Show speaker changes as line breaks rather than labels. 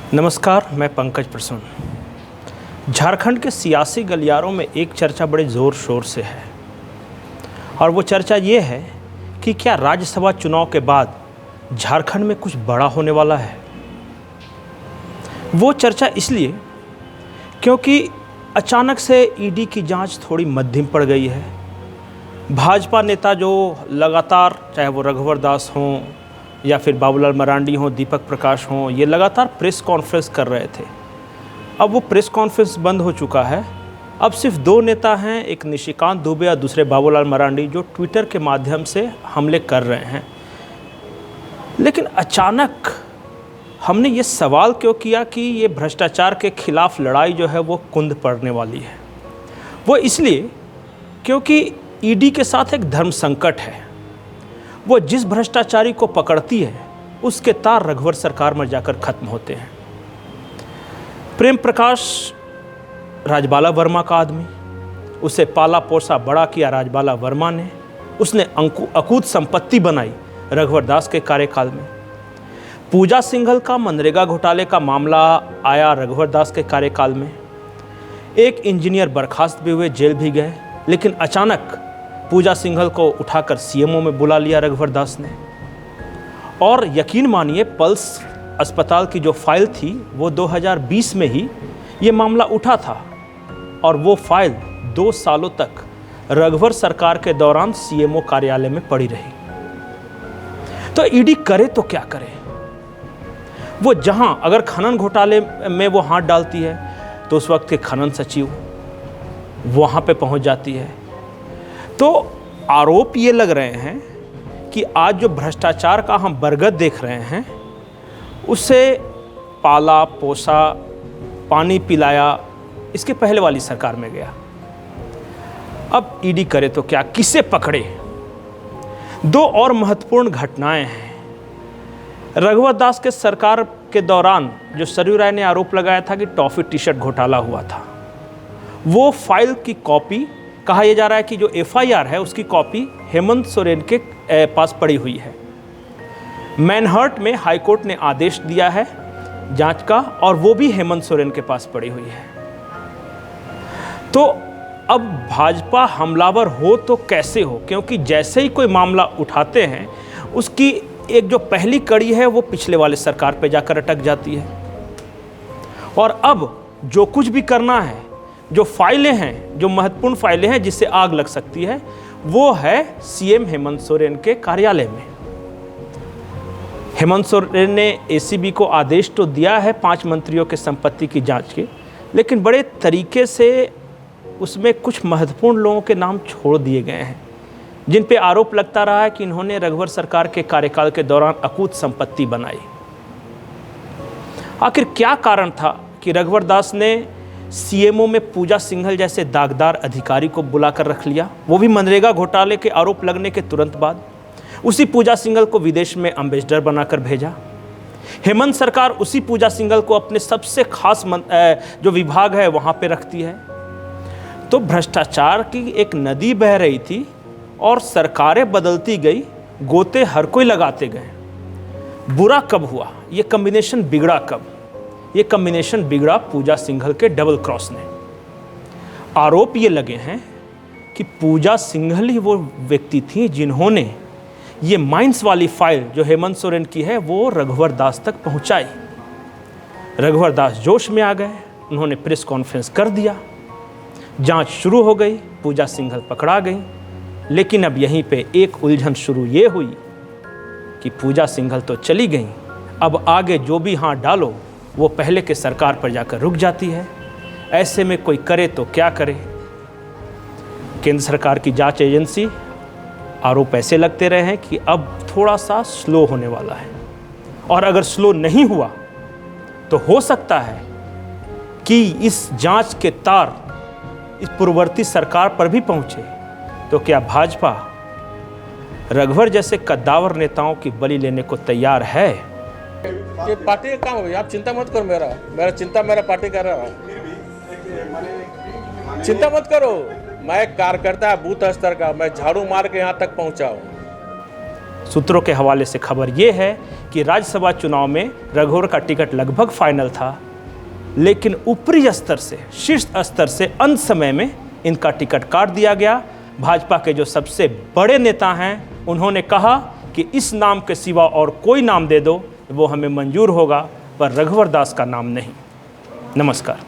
नमस्कार, मैं पंकज प्रसून। झारखंड के सियासी गलियारों में एक चर्चा बड़े ज़ोर शोर से है और वो चर्चा ये है कि क्या राज्यसभा चुनाव के बाद झारखंड में कुछ बड़ा होने वाला है। वो चर्चा इसलिए क्योंकि अचानक से ईडी की जांच थोड़ी मध्यम पड़ गई है। भाजपा नेता जो लगातार, चाहे वो रघुवर दास हों या फिर बाबूलाल मरांडी हों, दीपक प्रकाश हों, ये लगातार प्रेस कॉन्फ्रेंस कर रहे थे। अब वो प्रेस कॉन्फ्रेंस बंद हो चुका है। अब सिर्फ दो नेता हैं, एक निशिकांत दुबे और दूसरे बाबूलाल मरांडी, जो ट्विटर के माध्यम से हमले कर रहे हैं। लेकिन अचानक हमने ये सवाल क्यों किया कि ये भ्रष्टाचार के खिलाफ लड़ाई जो है वो कुंद पड़ने वाली है। वो इसलिए क्योंकि ईडी के साथ एक धर्म संकट है। वो जिस भ्रष्टाचारी को पकड़ती है उसके तार रघुवर सरकार में जाकर खत्म होते हैं। प्रेम प्रकाश राजबाला वर्मा का आदमी, उसे पाला पोसा बड़ा किया राजबाला वर्मा ने। उसने अकूत संपत्ति बनाई रघुवर दास के कार्यकाल में। पूजा सिंघल का मनरेगा घोटाले का मामला आया रघुवर दास के कार्यकाल में। एक इंजीनियर बर्खास्त भी हुए, जेल भी गए, लेकिन अचानक पूजा सिंघल को उठाकर सीएमओ में बुला लिया रघुवर दास ने। और यकीन मानिए, पल्स अस्पताल की जो फाइल थी वो 2020 में ही ये मामला उठा था और वो फाइल 2 सालों तक रघुवर सरकार के दौरान सीएमओ कार्यालय में पड़ी रही। तो ईडी करे तो क्या करे। वो जहां अगर खनन घोटाले में वो हाथ डालती है तो उस वक्त के खनन सचिव वहां पे पहुंच जाती है। तो आरोप ये लग रहे हैं कि आज जो भ्रष्टाचार का हम बरगद देख रहे हैं उसे पाला पोसा, पानी पिलाया, इसके पहले वाली सरकार में गया। अब ईडी करे तो क्या, किसे पकड़े। 2 और महत्वपूर्ण घटनाएं हैं। रघुवर दास के सरकार के दौरान जो सरयू राय ने आरोप लगाया था कि टॉफी टी शर्ट घोटाला हुआ था, वो फाइल की कॉपी, कहा यह जा रहा है कि जो एफआईआर है उसकी कॉपी हेमंत सोरेन के पास पड़ी हुई है। मैनहर्ट में हाईकोर्ट ने आदेश दिया है जांच का और वो भी हेमंत सोरेन के पास पड़ी हुई है। तो अब भाजपा हमलावर हो तो कैसे हो, क्योंकि जैसे ही कोई मामला उठाते हैं उसकी एक जो पहली कड़ी है वो पिछले वाले सरकार पे जाकर अटक जाती है। और अब जो कुछ भी करना है, जो फाइलें हैं, जो महत्वपूर्ण फाइलें हैं जिससे आग लग सकती है, वो है सीएम हेमंत सोरेन के कार्यालय में। हेमंत सोरेन ने एसीबी को आदेश तो दिया है 5 मंत्रियों के संपत्ति की जांच के, लेकिन बड़े तरीके से उसमें कुछ महत्वपूर्ण लोगों के नाम छोड़ दिए गए हैं जिन पे आरोप लगता रहा है कि इन्होंने रघुवर सरकार के कार्यकाल के दौरान अकूत संपत्ति बनाई। आखिर क्या कारण था कि रघुवर दास ने सीएमओ में पूजा सिंघल जैसे दागदार अधिकारी को बुलाकर रख लिया, वो भी मनरेगा घोटाले के आरोप लगने के तुरंत बाद। उसी पूजा सिंघल को विदेश में एम्बेसडर बनाकर भेजा। हेमंत सरकार उसी पूजा सिंघल को अपने सबसे खास जो विभाग है वहां पे रखती है। तो भ्रष्टाचार की एक नदी बह रही थी और सरकारें बदलती गई, गोते हर कोई लगाते गए। बुरा कब हुआ, ये कॉम्बिनेशन बिगड़ा कब। ये कॉम्बिनेशन बिगड़ा पूजा सिंघल के डबल क्रॉस ने। आरोप ये लगे हैं कि पूजा सिंघल ही वो व्यक्ति थी जिन्होंने ये माइंस वाली फाइल जो हेमंत सोरेन की है वो रघुवर दास तक पहुंचाई। रघुवर दास जोश में आ गए, उन्होंने प्रेस कॉन्फ्रेंस कर दिया, जांच शुरू हो गई, पूजा सिंघल पकड़ा गई। लेकिन अब यहीं पे एक उलझन शुरू ये हुई कि पूजा सिंघल तो चली गई, अब आगे जो भी हाथ डालो वो पहले के सरकार पर जाकर रुक जाती है। ऐसे में कोई करे तो क्या करे। केंद्र सरकार की जांच एजेंसी, आरोप ऐसे लगते रहे हैं कि अब थोड़ा सा स्लो होने वाला है, और अगर स्लो नहीं हुआ तो हो सकता है कि इस जांच के तार इस पूर्ववर्ती सरकार पर भी पहुंचे। तो क्या भाजपा रघुवर जैसे कद्दावर नेताओं की बलि लेने को तैयार है?
ये पार्टी का काम है, आप चिंता मत करो। मेरा चिंता मेरा पार्टी कर रहा है। चिंता मत करो, मैं कार्यकर्ता बूथ स्तर का, मैं झाड़ू मार के यहाँ तक पहुँचा हूँ।
सूत्रों के हवाले से खबर ये है कि राज्यसभा चुनाव में रघुवर का टिकट लगभग फाइनल था, लेकिन ऊपरी स्तर से, शीर्ष स्तर से अंत समय में इनका टिकट काट दिया गया। भाजपा के जो सबसे बड़े नेता हैं उन्होंने कहा कि इस नाम के सिवा और कोई नाम दे दो वो हमें मंजूर होगा, पर रघुवर दास का नाम नहीं। नमस्कार।